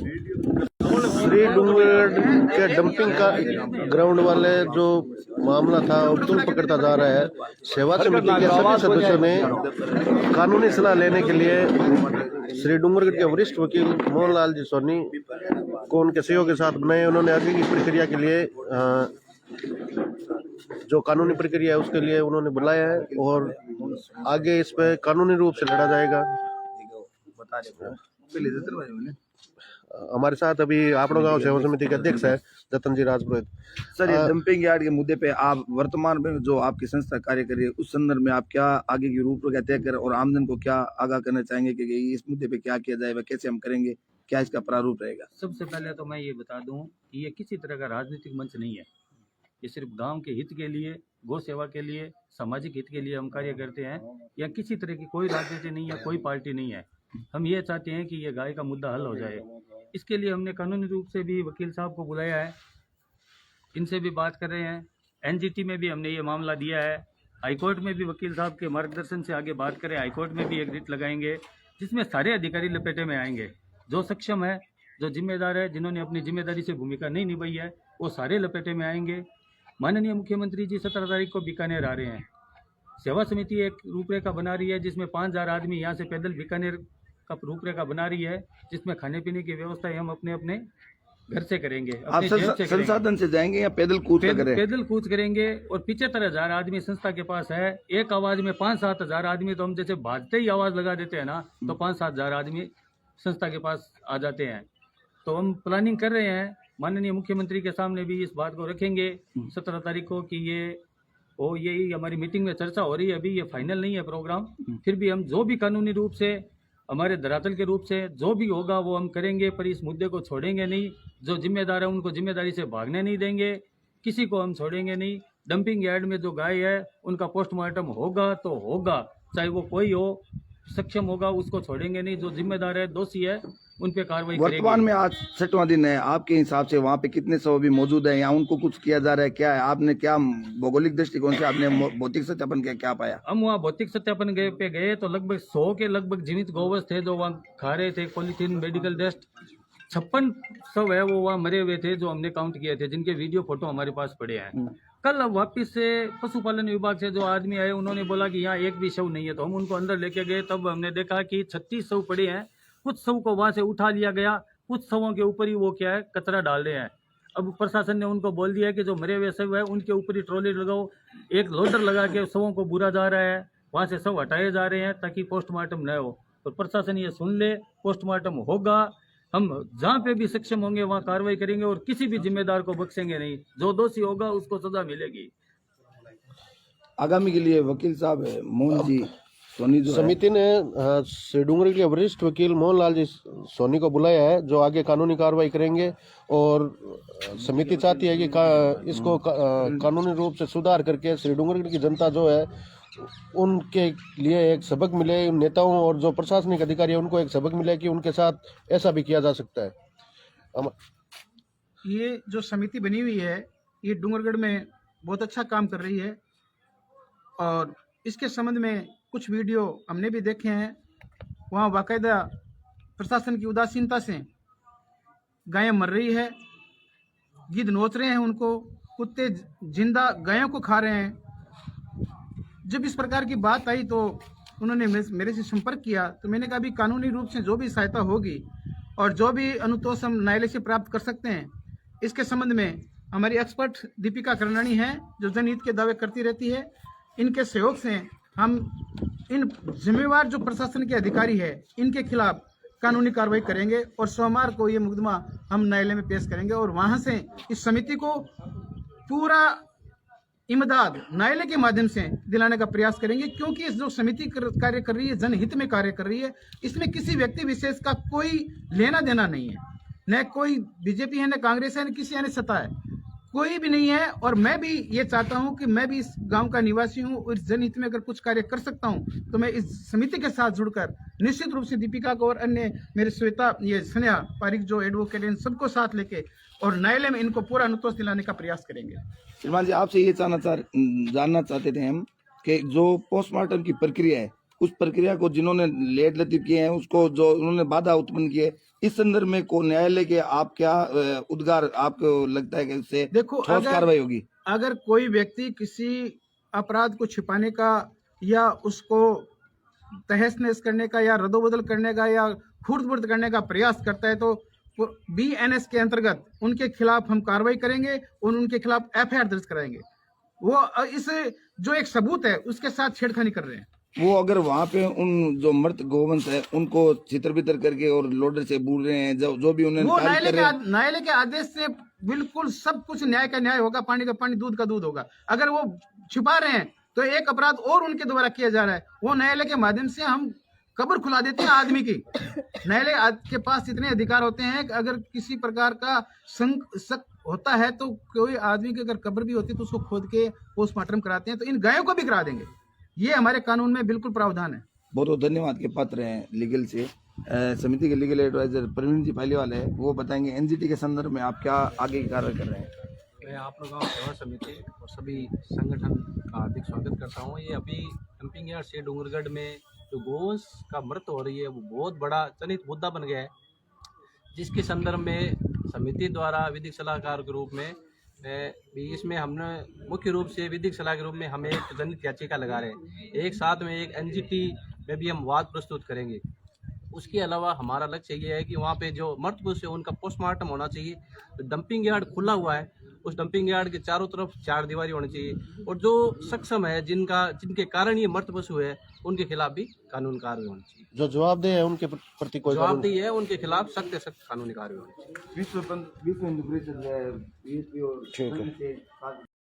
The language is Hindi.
श्री डूंगरगढ़ के डंपिंग का ग्राउंड वाले जो मामला था उल्टू पकड़ता जा रहा है। सेवा समिति के सभी सदस्यों ने कानूनी सलाह लेने के लिए श्री डूंगरगढ़ के वरिष्ठ वकील मोहनलाल जी सोनी को उनके सहयोग के साथ बनाए। उन्होंने आगे की प्रक्रिया के लिए जो कानूनी प्रक्रिया है उसके लिए उन्होंने बुलाया है और आगे इस पे कानूनी रूप से लड़ा जाएगा। हमारे साथ अभी आपड़ो गांव सेवा समिति के अध्यक्ष है जतन जी राजपुरोहित। सर, ये डंपिंग यार्ड के मुद्दे पे आप वर्तमान में जो आपकी संस्था कार्य कर रही है उस संदर्भ में आप क्या आगे की रूपरेखा तय कर और आमजन को क्या आगाह करना चाहेंगे कि इस मुद्दे पे क्या किया जाएगा, कैसे हम करेंगे, क्या इसका प्रारूप रहेगा? सबसे पहले तो मैं ये बता दूं कि ये किसी तरह का राजनीतिक मंच नहीं है। ये सिर्फ गांव के हित के लिए, गौ सेवा के लिए, सामाजिक हित के लिए हम कार्य करते हैं। या किसी तरह की कोई राजनीति नहीं है, कोई पार्टी नहीं है। हम ये चाहते हैं कि ये गाय का मुद्दा हल हो जाए। इसके लिए हमने कानूनी रूप से भी वकील साहब को बुलाया है, इनसे भी बात कर रहे हैं। एनजीटी में भी हमने ये मामला दिया है। हाईकोर्ट में भी वकील साहब के मार्गदर्शन से आगे बात करें। हाईकोर्ट में भी एक रिट लगाएंगे जिसमें सारे अधिकारी लपेटे में आएंगे। जो सक्षम है, जो जिम्मेदार है, जिन्होंने अपनी जिम्मेदारी से भूमिका नहीं निभाई है, वो सारे लपेटे में आएंगे। माननीय मुख्यमंत्री जी 17 तारीख को बीकानेर आ रहे हैं। सेवा समिति एक रूपरेखा बना रही है जिसमें 5000 आदमी यहाँ से पैदल बीकानेर का रूपरेखा बना रही है, जिसमें खाने पीने की व्यवस्था हम अपने अपने घर से करेंगे। आप संसाधन से जाएंगे या पैदल कूच करेंगे? पैदल कूच करेंगे। और 75,000 आदमी संस्था के पास है। एक आवाज में 5-7 हजार आदमी, तो हम जैसे भाजते ही आवाज लगा देते हैं ना, तो 5-7 हजार आदमी संस्था के पास आ जाते हैं। तो हम प्लानिंग कर रहे हैं, माननीय मुख्यमंत्री के सामने भी इस बात को रखेंगे 17 तारीख को कि यही हमारी मीटिंग में चर्चा हो रही है। अभी ये फाइनल नहीं है प्रोग्राम, फिर भी हम जो भी कानूनी रूप से, हमारे धरातल के रूप से जो भी होगा वो हम करेंगे, पर इस मुद्दे को छोड़ेंगे नहीं। जो जिम्मेदार है उनको जिम्मेदारी से भागने नहीं देंगे, किसी को हम छोड़ेंगे नहीं। डंपिंग यार्ड में जो गाय है उनका पोस्टमार्टम होगा तो होगा, चाहे वो कोई हो, सक्षम होगा उसको छोड़ेंगे नहीं। जो जिम्मेदार है, दोषी है, उन पे कार्रवाई करेंगे। वर्तमान में आज 6वां दिन है, आपके हिसाब से वहाँ पे कितने शव भी मौजूद है या उनको कुछ किया जा रहा है? क्या है, आपने क्या भौगोलिक दृष्टिकोण से आपने भौतिक सत्यापन क्या पाया? हम वहाँ भौतिक सत्यापन पे गए तो लगभग 100 के लगभग जीवित गौवंश थे जो वहाँ खा रहे थे पॉलीथीन मेडिकल डस्ट। 56 शव है वो वहाँ मरे हुए थे जो हमने काउंट किए थे, जिनके वीडियो फोटो हमारे पास पड़े हैं। कल वापिस से पशुपालन विभाग से जो आदमी आए उन्होंने बोला कि यहाँ एक भी शव नहीं है, तो हम उनको अंदर लेके गए। तब हमने देखा कि 36 शव पड़े हैं। कुछ शव को वहां से उठा लिया गया, कुछ शवों के ऊपर ही वो क्या है कचरा डाल रहे हैं। अब प्रशासन ने उनको बोल दिया है कि जो मरे हुए शव है उनके ऊपर ही ट्रॉली लगाओ। एक लोडर लगा के शवों को बुरा जा रहा है, वहां से शव हटाए जा रहे हैं ताकि पोस्टमार्टम न हो। तो प्रशासन ये सुन ले, पोस्टमार्टम होगा। हम जहाँ पे भी सक्षम होंगे वहाँ कार्रवाई करेंगे और किसी भी जिम्मेदार को बख्शेंगे नहीं। जो दोषी होगा उसको सजा मिलेगी। आगामी के लिए वकील साहब मोहन जी सोनी जो समिति ने श्री डूंगरगढ़ के वरिष्ठ वकील मोहनलाल जी सोनी को बुलाया है जो आगे कानूनी कार्रवाई करेंगे। और समिति चाहती है कि इसको कानूनी रूप से सुधार करके श्री डूंगरगढ़ की जनता जो है उनके लिए एक सबक मिले। नेताओं और जो प्रशासनिक अधिकारी है उनको एक सबक मिले कि उनके साथ ऐसा भी किया जा सकता है। ये जो समिति बनी हुई है ये डूंगरगढ़ में बहुत अच्छा काम कर रही है और इसके संबंध में कुछ वीडियो हमने भी देखे हैं। वहाँ बाकायदा प्रशासन की उदासीनता से गायें मर रही है, गिद्ध नोच रहे हैं उनको, कुत्ते जिंदा गायों को खा रहे हैं। जब इस प्रकार की बात आई तो उन्होंने मेरे से संपर्क किया, तो मैंने कहा भी कानूनी रूप से जो भी सहायता होगी और जो भी अनुतोष हम न्यायालय से प्राप्त कर सकते हैं, इसके संबंध में हमारी एक्सपर्ट दीपिका करनानी है जो जनहित के दावे करती रहती है। इनके सहयोग से हम इन जिम्मेवार जो प्रशासन के अधिकारी है इनके खिलाफ कानूनी कार्रवाई करेंगे और सोमवार को ये मुकदमा हम न्यायालय में पेश करेंगे और वहां से इस समिति को पूरा इमदाद न्यायालय के माध्यम से दिलाने का प्रयास करेंगे। क्योंकि इस जो समिति कार्य कर रही है जनहित में कार्य कर रही है, इसमें किसी व्यक्ति विशेष का कोई लेना देना नहीं है। न कोई बीजेपी है, न कांग्रेस है, न किसी अन्य सत्ता है, कोई भी नहीं है। और मैं भी ये चाहता हूं कि मैं भी इस गांव का निवासी हूं और इस जनहित में अगर कुछ कार्य कर सकता हूं तो मैं इस समिति के साथ जुड़कर निश्चित रूप से दीपिका को और अन्य मेरे स्नेहा पारिक जो एडवोकेट हैं सबको साथ लेके और न्यायालय में इनको पूरा अनुतोष दिलाने का प्रयास करेंगे। श्रीमान जी, आपसे ये जानना चाहते थे हम कि जो पोस्टमार्टम की प्रक्रिया है उस प्रक्रिया को जिन्होंने लेट लतीफ किए हैं, उसको जो उन्होंने बाधा उत्पन्न की है, इस संदर्भ में को न्यायालय के आप क्या उद्गार आपको लगता है कि इससे देखो, ठोस कार्रवाई होगी? अगर कोई व्यक्ति किसी अपराध को छिपाने का या उसको तहस नहस करने का या रद्दोबदल करने का या खुर्द-बुर्द करने का प्रयास करता है, तो BNS के अंतर्गत उनके खिलाफ हम कार्रवाई करेंगे और उनके खिलाफ FIR दर्ज कराएंगे। वो इस जो एक सबूत है उसके साथ छेड़खानी कर रहे हैं। वो अगर वहां पे उन जो मृत गोवंश है उनको छितर बितर करके और लोडर से बूल रहे हैं, जो भी उन्हें वो कार्य कर रहे हैं, न्यायालय के आदेश से बिल्कुल सब कुछ न्याय का न्याय होगा, पानी का पानी, दूध का दूध होगा। अगर वो छिपा रहे हैं तो एक अपराध और उनके द्वारा किया जा रहा है, वो न्यायालय के माध्यम से हम कब्र खुला देते हैं आदमी की। न्यायालय के पास इतने अधिकार होते हैं कि अगर किसी प्रकार का शक होता है तो कोई आदमी की अगर कब्र भी होती है तो उसको खोद के पोस्टमार्टम कराते हैं, तो इन गायों को भी करा देंगे। ये हमारे कानून में बिल्कुल प्रावधान है। बहुत बहुत धन्यवाद के पात्र हैं लीगल से। समिति के लीगल एडवाइजर प्रवीण जी पालीवाल है, वो बताएंगे एनजीटी के संदर्भ में आप क्या आगे की कार्रवाई कर रहे हैं। मैं आप लोगों का सेवा समिति और सभी संगठन का हार्दिक स्वागत करता हूँ। ये अभी डंपिंग यार्ड से डूंगरगढ़ में जो गोवंश का मृत्यु हो रही है वो बहुत बड़ा चलित मुद्दा बन गया है, जिसके संदर्भ में समिति द्वारा विधिक सलाहकार के रूप में भी इसमें हमने मुख्य रूप से विधिक सलाह के रूप में हम एक जनहित याचिका लगा रहे हैं। एक साथ में एक एनजीटी में भी हम वाद प्रस्तुत करेंगे। उसके अलावा हमारा लक्ष्य ये है कि वहाँ पे जो मृत पशु है उनका पोस्टमार्टम होना चाहिए। तो डंपिंग यार्ड खुला हुआ है, उस डंपिंग यार्ड के चारों तरफ 4 दीवारी होनी चाहिए और जो सक्षम है जिनके कारण ये मृत पशु है उनके खिलाफ भी कानूनी कार्रवाई होनी चाहिए। जो जवाबदेह है उनके प्रति कोई जवाबदेही है उनके खिलाफ सख्त से सख्त कानूनी कार्रवाई होनी चाहिए। विश्व हिंदू परिषद ठीक है।